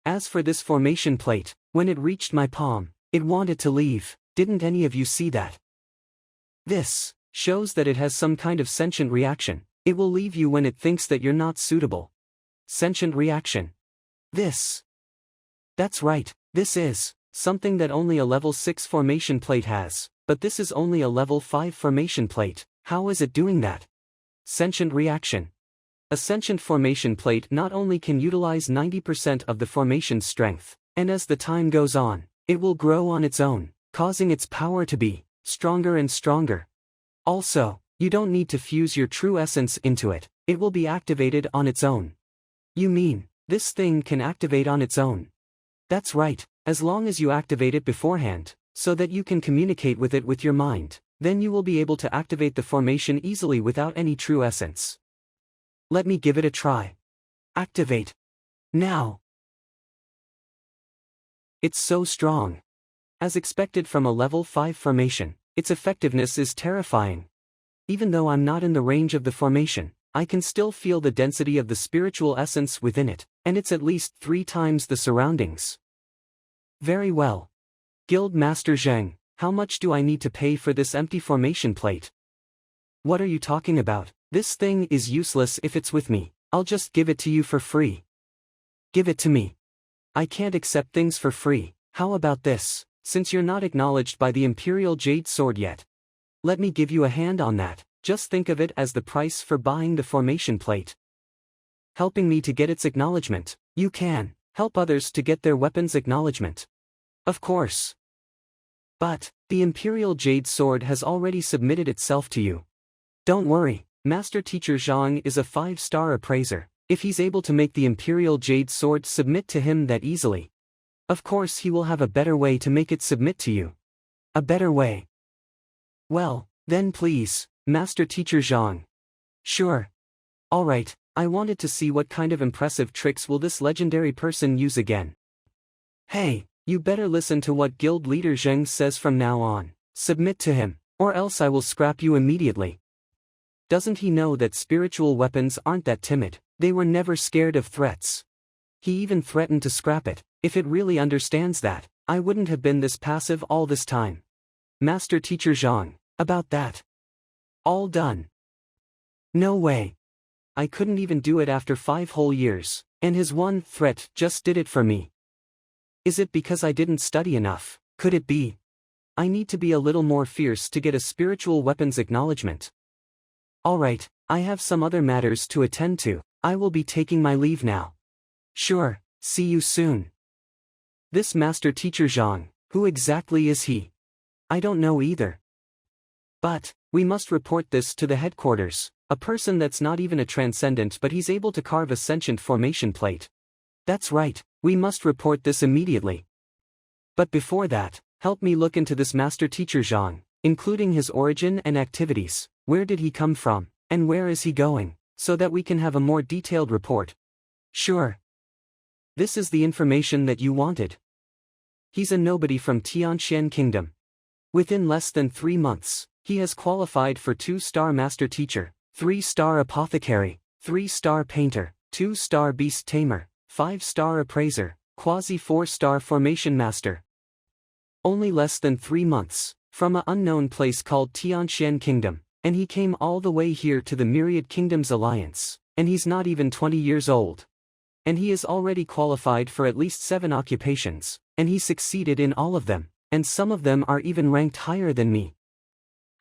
As for this formation plate, when it reached my palm, it wanted to leave. Didn't any of you see that? This shows that it has some kind of sentient reaction. It will leave you when it thinks that you're not suitable. Sentient reaction. That's right, this is something that only a level 6 formation plate has, but this is only a level 5 formation plate. How is it doing that? Sentient reaction. A sentient formation plate not only can utilize 90% of the formation's strength, and as the time goes on, it will grow on its own, causing its power to be stronger and stronger. Also, you don't need to fuse your true essence into it, it will be activated on its own. You mean, this thing can activate on its own? That's right, as long as you activate it beforehand, so that you can communicate with it with your mind, then you will be able to activate the formation easily without any true essence. Let me give it a try. Activate. Now. It's so strong. As expected from a level 5 formation, its effectiveness is terrifying. Even though I'm not in the range of the formation, I can still feel the density of the spiritual essence within it, and it's at least 3 times the surroundings. Very well. Guild Master Zhang, how much do I need to pay for this empty formation plate? What are you talking about? This thing is useless if it's with me. I'll just give it to you for free. Give it to me. I can't accept things for free. How about this, since you're not acknowledged by the Imperial Jade Sword yet? Let me give you a hand on that. Just think of it as the price for buying the formation plate. Helping me to get its acknowledgement. You can help others to get their weapons acknowledgement. Of course. But the Imperial Jade Sword has already submitted itself to you. Don't worry, Master Teacher Zhang is a 5-star appraiser. If he's able to make the Imperial Jade Sword submit to him that easily, of course he will have a better way to make it submit to you. A better way. Well, then please, Master Teacher Zhang. Sure. Alright, I wanted to see what kind of impressive tricks will this legendary person use again. Hey, you better listen to what Guild Leader Zheng says from now on. Submit to him, or else I will scrap you immediately. Doesn't he know that spiritual weapons aren't that timid? They were never scared of threats. He even threatened to scrap it. If it really understands that, I wouldn't have been this passive all this time. Master Teacher Zhang, about that. All done. No way. I couldn't even do it after 5 whole years, and his one threat just did it for me. Is it because I didn't study enough? Could it be? I need to be a little more fierce to get a spiritual weapons acknowledgement. Alright, I have some other matters to attend to. I will be taking my leave now. Sure, see you soon. This Master Teacher Zhang, who exactly is he? I don't know either. But we must report this to the headquarters. A person that's not even a transcendent but he's able to carve a sentient formation plate. That's right, We must report this immediately. But before that, help me look into this master teacher Zhang, including his origin and activities, where did he come from, and where is he going, so that we can have a more detailed report. Sure. This is the information that you wanted. He's a nobody from Tianxian Kingdom. Within less than 3 months, he has qualified for 2-star master teacher, 3-star apothecary, 3-star painter, 2-star beast tamer, 5-star appraiser, quasi 4-star formation master. Only less than 3 months, from an unknown place called Tianxian Kingdom, and he came all the way here to the Myriad Kingdoms Alliance, and he's not even 20 years old. And he is already qualified for at least 7 occupations, and he succeeded in all of them, and some of them are even ranked higher than me.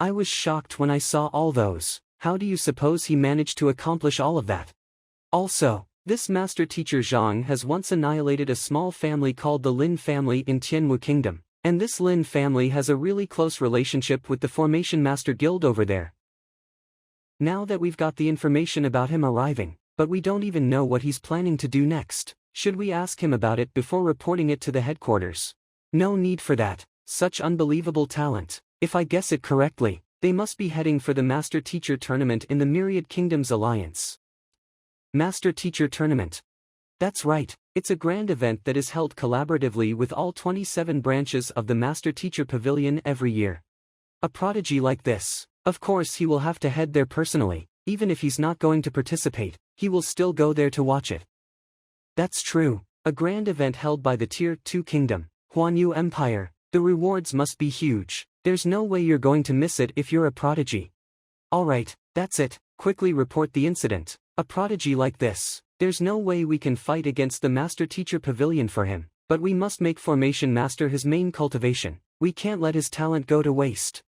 I was shocked when I saw all those. How do you suppose he managed to accomplish all of that? Also, this master teacher Zhang has once annihilated a small family called the Lin family in Tianwu Kingdom, and this Lin family has a really close relationship with the Formation Master Guild over there. Now that we've got the information about him arriving, but we don't even know what he's planning to do next, should we ask him about it before reporting it to the headquarters? No need for that, such unbelievable talent. If I guess it correctly, they must be heading for the Master Teacher Tournament in the Myriad Kingdoms Alliance. Master Teacher Tournament. That's right, it's a grand event that is held collaboratively with all 27 branches of the Master Teacher Pavilion every year. A prodigy like this, of course he will have to head there personally, even if he's not going to participate, he will still go there to watch it. That's true, a grand event held by the Tier 2 Kingdom, Huanyu Empire, the rewards must be huge, there's no way you're going to miss it if you're a prodigy. Alright, that's it, quickly report the incident. A prodigy like this, there's no way we can fight against the Master Teacher Pavilion for him, but we must make Formation Master his main cultivation, we can't let his talent go to waste.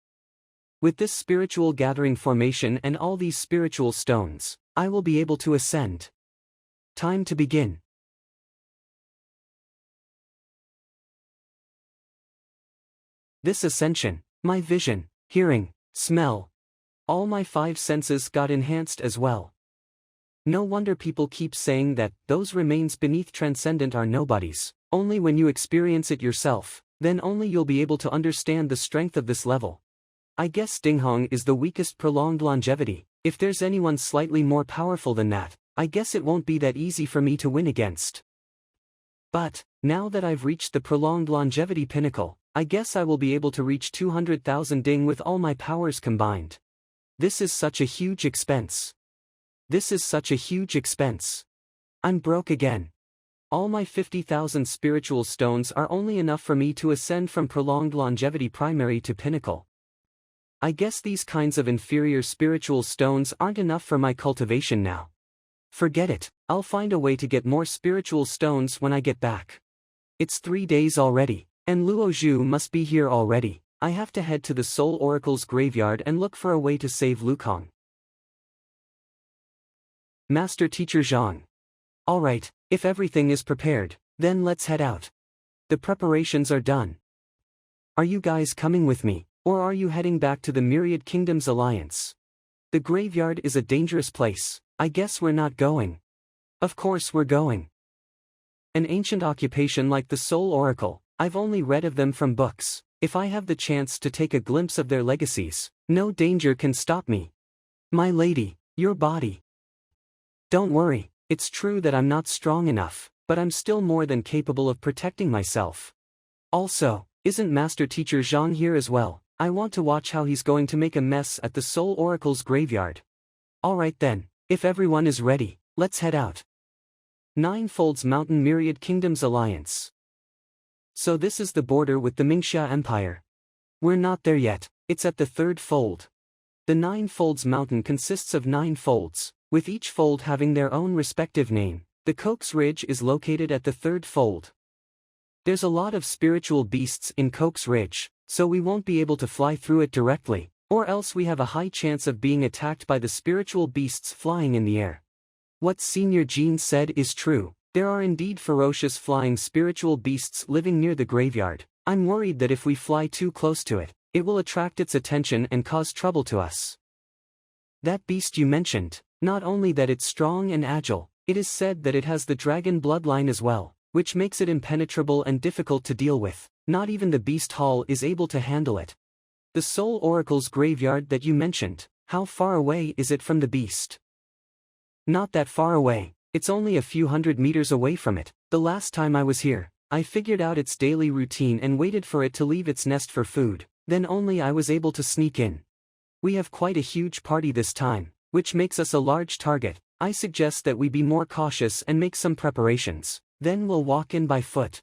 With this spiritual gathering formation and all these spiritual stones, I will be able to ascend. Time to begin. This ascension, my vision, hearing, smell, all my 5 senses got enhanced as well. No wonder people keep saying that those remains beneath transcendent are nobodies. Only when you experience it yourself, then only you'll be able to understand the strength of this level. I guess Dinghong is the weakest prolonged longevity. If there's anyone slightly more powerful than that, I guess it won't be that easy for me to win against. But, now that I've reached the prolonged longevity pinnacle, I guess I will be able to reach 200,000 Ding with all my powers combined. This is such a huge expense. This is such a huge expense. I'm broke again. All my 50,000 spiritual stones are only enough for me to ascend from prolonged longevity primary to pinnacle. I guess these kinds of inferior spiritual stones aren't enough for my cultivation now. Forget it, I'll find a way to get more spiritual stones when I get back. It's 3 days already, and Luo Zhu must be here already. I have to head to the Soul Oracle's graveyard and look for a way to save Lukong. Master Teacher Zhang. Alright, if everything is prepared, then let's head out. The preparations are done. Are you guys coming with me, or are you heading back to the Myriad Kingdoms Alliance? The graveyard is a dangerous place, I guess we're not going. Of course we're going. An ancient occupation like the Soul Oracle, I've only read of them from books. If I have the chance to take a glimpse of their legacies, no danger can stop me. My lady, your body. Don't worry, it's true that I'm not strong enough, but I'm still more than capable of protecting myself. Also, isn't Master Teacher Zhang here as well? I want to watch how he's going to make a mess at the Soul Oracle's graveyard. Alright then, if everyone is ready, let's head out. Ninefolds Mountain Myriad Kingdoms Alliance. So this is the border with the Mingxia Empire. We're not there yet, it's at the 3rd fold. The Ninefolds Mountain consists of 9 folds, with each fold having their own respective name. The Coax Ridge is located at the 3rd fold. There's a lot of spiritual beasts in Coax Ridge, so we won't be able to fly through it directly, or else we have a high chance of being attacked by the spiritual beasts flying in the air. What Senior Jean said is true, there are indeed ferocious flying spiritual beasts living near the graveyard. I'm worried that if we fly too close to it, it will attract its attention and cause trouble to us. That beast you mentioned, not only that it's strong and agile, it is said that it has the dragon bloodline as well. which makes it impenetrable and difficult to deal with. Not even the Beast Hall is able to handle it. The Soul Oracle's graveyard that you mentioned, how far away is it from the beast? Not that far away, it's only a few hundred meters away from it. The last time I was here, I figured out its daily routine and waited for it to leave its nest for food, then only I was able to sneak in. We have quite a huge party this time, which makes us a large target. I suggest that we be more cautious and make some preparations, then we'll walk in by foot.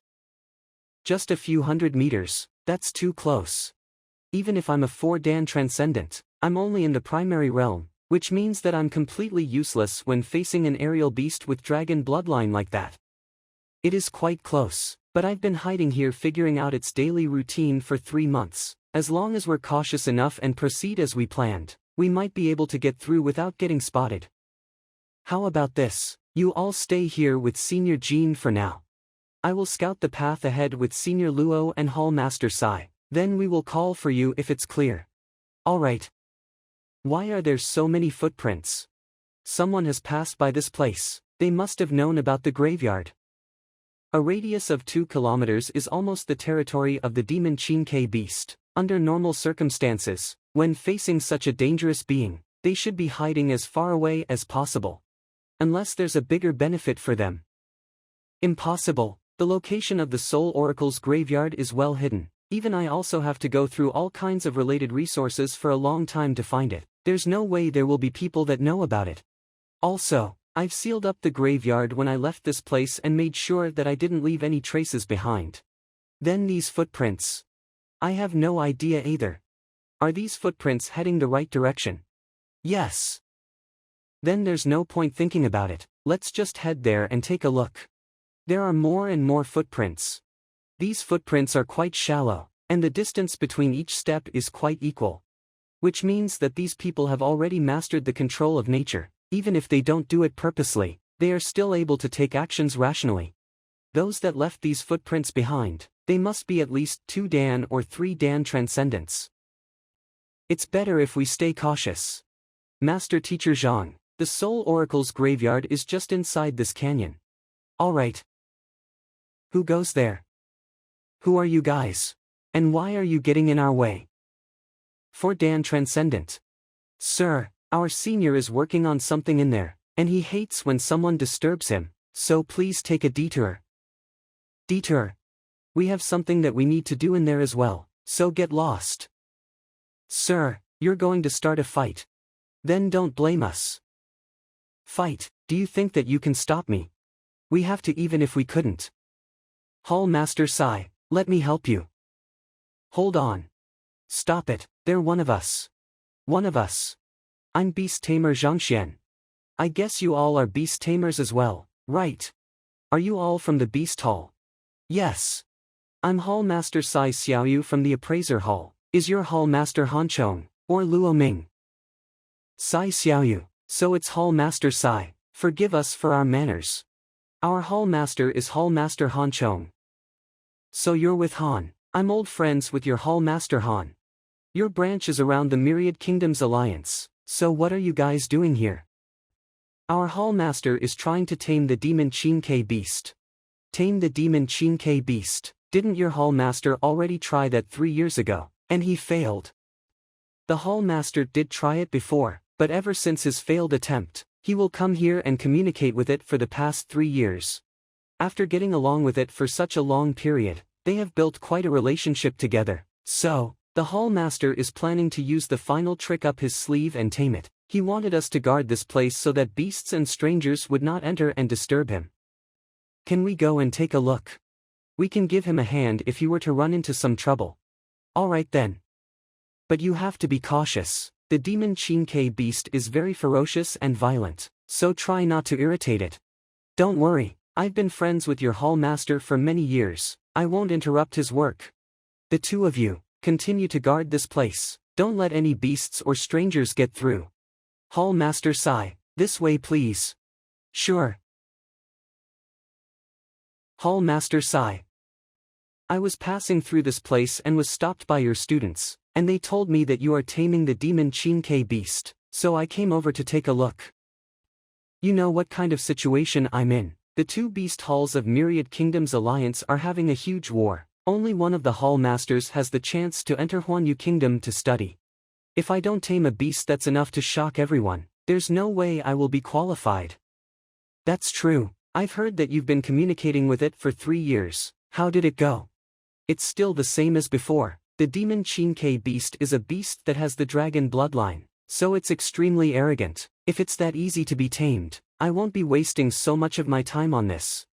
Just a few hundred meters, that's too close. Even if I'm a 4-Dan transcendent, I'm only in the primary realm, which means that I'm completely useless when facing an aerial beast with dragon bloodline like that. It is quite close, but I've been hiding here figuring out its daily routine for 3 months. As long as we're cautious enough and proceed as we planned, we might be able to get through without getting spotted. How about this? You all stay here with Senior Jean for now. I will scout the path ahead with Senior Luo and Hall Master Sai, then we will call for you if it's clear. Alright. Why are there so many footprints? Someone has passed by this place, they must have known about the graveyard. A radius of 2 kilometers is almost the territory of the demon Qin beast. Under normal circumstances, when facing such a dangerous being, they should be hiding as far away as possible. Unless there's a bigger benefit for them. Impossible. The location of the Soul Oracle's graveyard is well hidden. Even I also have to go through all kinds of related resources for a long time to find it. There's no way there will be people that know about it. Also, I've sealed up the graveyard when I left this place and made sure that I didn't leave any traces behind. Then these footprints. I have no idea either. Are these footprints heading the right direction? Yes. Then there's no point thinking about it, let's just head there and take a look. There are more and more footprints. These footprints are quite shallow, and the distance between each step is quite equal. Which means that these people have already mastered the control of nature. Even if they don't do it purposely, they are still able to take actions rationally. Those that left these footprints behind, they must be at least 2 Dan or 3 Dan transcendents. It's better if we stay cautious. Master Teacher Zhang, the Soul Oracle's graveyard is just inside this canyon. Alright. Who goes there? Who are you guys? And why are you getting in our way? 4 Dan Transcendent. Sir, our senior is working on something in there, and he hates when someone disturbs him, so please take a detour. Detour? We have something that we need to do in there as well, so get lost. Sir, you're going to start a fight. Then don't blame us. Fight, do you think that you can stop me? We have to even if we couldn't. Hall Master Sai, let me help you. Hold on. Stop it, they're one of us. One of us. I'm Beast Tamer Zhang Xuan. I guess you all are Beast Tamers as well, right? Are you all from the Beast Hall? Yes. I'm Hall Master Sai Xiaoyu from the Appraiser Hall. Is your Hall Master Han Chong, or Luo Ming? Sai Xiaoyu, so it's Hall Master Sai, forgive us for our manners. Our Hall Master is Hall Master Han Chong. So you're with Han. I'm old friends with your Hall Master Han. Your branch is around the Myriad Kingdoms Alliance, so what are you guys doing here? Our Hall Master is trying to tame the demon Qin beast. Tame the demon Qin beast. Didn't your Hall Master already try that 3 years ago, and he failed? The Hall Master did try it before, but ever since his failed attempt, he will come here and communicate with it for the past 3 years. After getting along with it for such a long period, they have built quite a relationship together, so, the Hall Master is planning to use the final trick up his sleeve and tame it. He wanted us to guard this place so that beasts and strangers would not enter and disturb him. Can we go and take a look? We can give him a hand if he were to run into some trouble. Alright then. But you have to be cautious. The demon Qin beast is very ferocious and violent, so try not to irritate it. Don't worry, I've been friends with your Hall Master for many years, I won't interrupt his work. The two of you, continue to guard this place, don't let any beasts or strangers get through. Hall Master Sai, this way please. Sure. Hall Master Sai. I was passing through this place and was stopped by your students, and they told me that you are taming the demon Qin beast, so I came over to take a look. You know what kind of situation I'm in. The two beast halls of Myriad Kingdoms Alliance are having a huge war. Only one of the hall masters has the chance to enter Huanyu Kingdom to study. If I don't tame a beast that's enough to shock everyone, there's no way I will be qualified. That's true. I've heard that you've been communicating with it for 3 years. How did it go? It's still the same as before. The demon Qinke beast is a beast that has the dragon bloodline, so it's extremely arrogant. If it's that easy to be tamed, I won't be wasting so much of my time on this.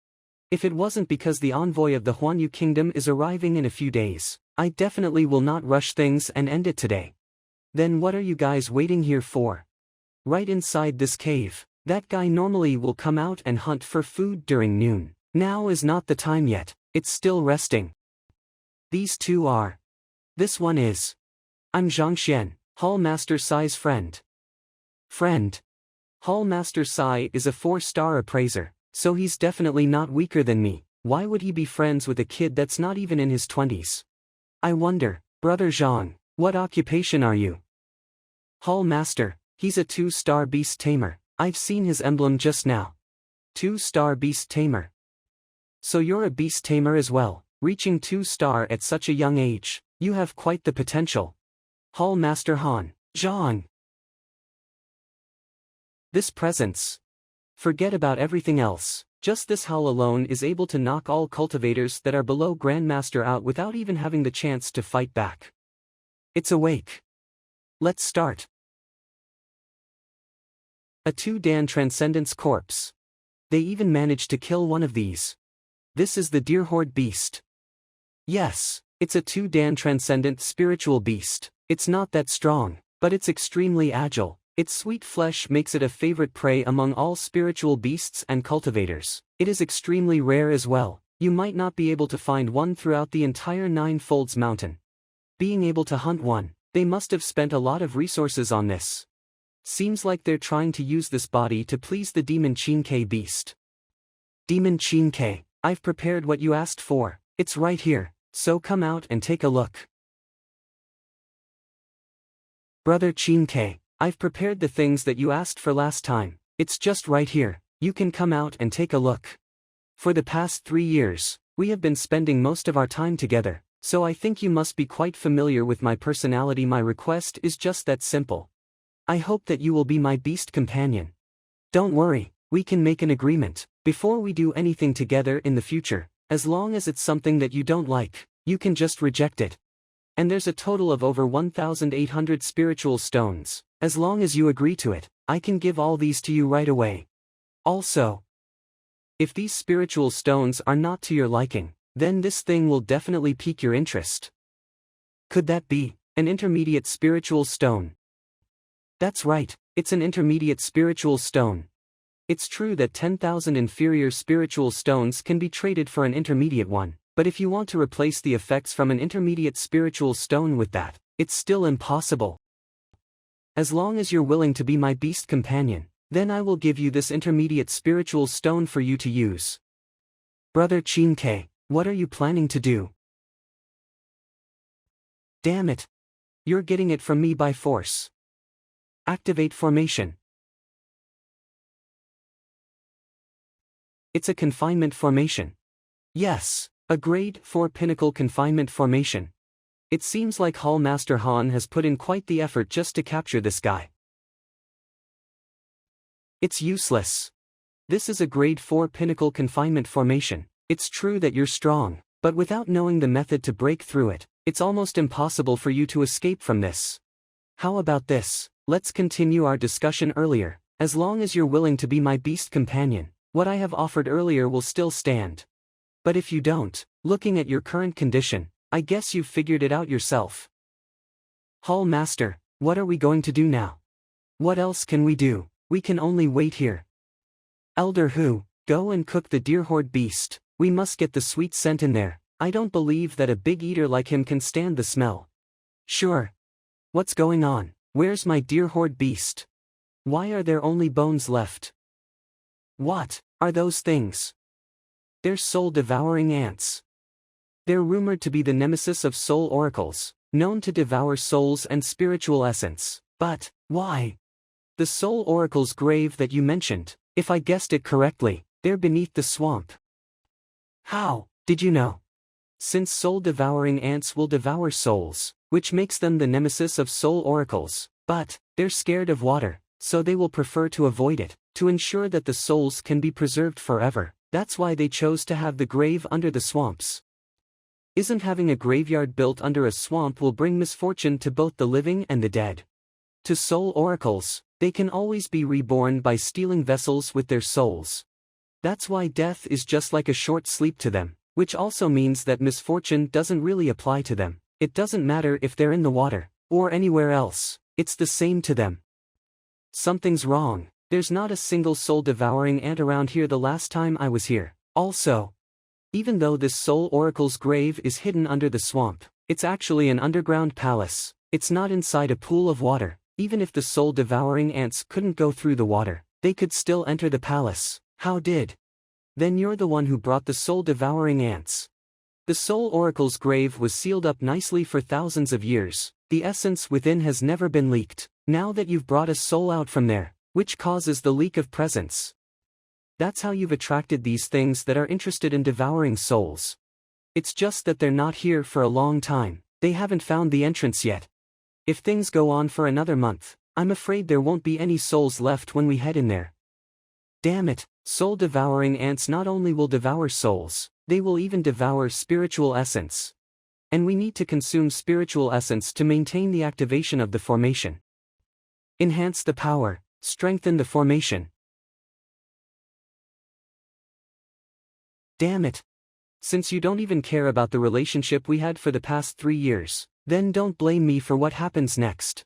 If it wasn't because the envoy of the Huanyu Kingdom is arriving in a few days, I definitely will not rush things and end it today. Then what are you guys waiting here for? Right inside this cave. That guy normally will come out and hunt for food during noon. Now is not the time yet, it's still resting. These two are. This one is. I'm Zhang Xuan, Hall Master Sai's friend. Friend. Hall Master Sai is a 4-star appraiser, so he's definitely not weaker than me. Why would he be friends with a kid that's not even in his 20s? I wonder, Brother Zhang, what occupation are you? Hall Master, he's a 2-star beast tamer. I've seen his emblem just now. 2-star beast tamer. So you're a beast tamer as well, reaching 2-star at such a young age. You have quite the potential. Hall Master Han, Zhang. This presence. Forget about everything else. Just this hall alone is able to knock all cultivators that are below Grandmaster out without even having the chance to fight back. It's awake. Let's start. A 2-Dan Transcendence corpse. They even managed to kill one of these. This is the Deer Horde beast. Yes, it's a 2-Dan Transcendent spiritual beast. It's not that strong, but it's extremely agile. Its sweet flesh makes it a favorite prey among all spiritual beasts and cultivators. It is extremely rare as well. You might not be able to find one throughout the entire Nine Folds Mountain. Being able to hunt one, they must have spent a lot of resources on this. Seems like they're trying to use this body to please the demon Qinke beast. Demon Qinke, I've prepared what you asked for. It's right here, so come out and take a look. Brother Qinke, I've prepared the things that you asked for last time. It's just right here. You can come out and take a look. For the past 3 years, we have been spending most of our time together, so I think you must be quite familiar with my personality. My request is just that simple. I hope that you will be my beast companion. Don't worry, we can make an agreement. Before we do anything together in the future, as long as it's something that you don't like, you can just reject it. And there's a total of over 1,800 spiritual stones. As long as you agree to it, I can give all these to you right away. Also, if these spiritual stones are not to your liking, then this thing will definitely pique your interest. Could that be an intermediate spiritual stone? That's right, it's an intermediate spiritual stone. It's true that 10,000 inferior spiritual stones can be traded for an intermediate one, but if you want to replace the effects from an intermediate spiritual stone with that, it's still impossible. As long as you're willing to be my beast companion, then I will give you this intermediate spiritual stone for you to use. Brother Qinke, what are you planning to do? Damn it! You're getting it from me by force. Activate formation. It's a confinement formation. Yes, a grade 4 pinnacle confinement formation. It seems like Hall Master Han has put in quite the effort just to capture this guy. It's useless. This is a grade 4 pinnacle confinement formation. It's true that you're strong, but without knowing the method to break through it, it's almost impossible for you to escape from this. How about this? Let's continue our discussion earlier. As long as you're willing to be my beast companion, what I have offered earlier will still stand. But if you don't, looking at your current condition, I guess you've figured it out yourself. Hall Master, what are we going to do now? What else can we do? We can only wait here. Elder Hu, go and cook the Deer Horde beast. We must get the sweet scent in there. I don't believe that a big eater like him can stand the smell. Sure. What's going on? Where's my Deer Horde beast? Why are there only bones left? What are those things? They're soul-devouring ants. They're rumored to be the nemesis of soul oracles, known to devour souls and spiritual essence. But why? The soul oracle's grave that you mentioned, if I guessed it correctly, They're beneath the swamp. How did you know? Since soul-devouring ants will devour souls, which makes them the nemesis of soul oracles, but they're scared of water, so they will prefer to avoid it, to ensure that the souls can be preserved forever. That's why they chose to have the grave under the swamps. Isn't having a graveyard built under a swamp will bring misfortune to both the living and the dead? To soul oracles, they can always be reborn by stealing vessels with their souls. That's why death is just like a short sleep to them, which also means that misfortune doesn't really apply to them. It doesn't matter if they're in the water, or anywhere else, it's the same to them. Something's wrong. There's not a single soul-devouring ant around here the last time I was here. Also, even though this soul oracle's grave is hidden under the swamp, it's actually an underground palace. It's not inside a pool of water. Even if the soul-devouring ants couldn't go through the water, they could still enter the palace. How did? Then you're the one who brought the soul-devouring ants. The soul oracle's grave was sealed up nicely for thousands of years. The essence within has never been leaked. Now that you've brought a soul out from there, which causes the leak of presence. That's how you've attracted these things that are interested in devouring souls. It's just that they're not here for a long time. They haven't found the entrance yet. If things go on for another month, I'm afraid there won't be any souls left when we head in there. Damn it, soul-devouring ants not only will devour souls, they will even devour spiritual essence. And we need to consume spiritual essence to maintain the activation of the formation. Enhance the power, strengthen the formation. Damn it. Since you don't even care about the relationship we had for the past 3 years, then don't blame me for what happens next.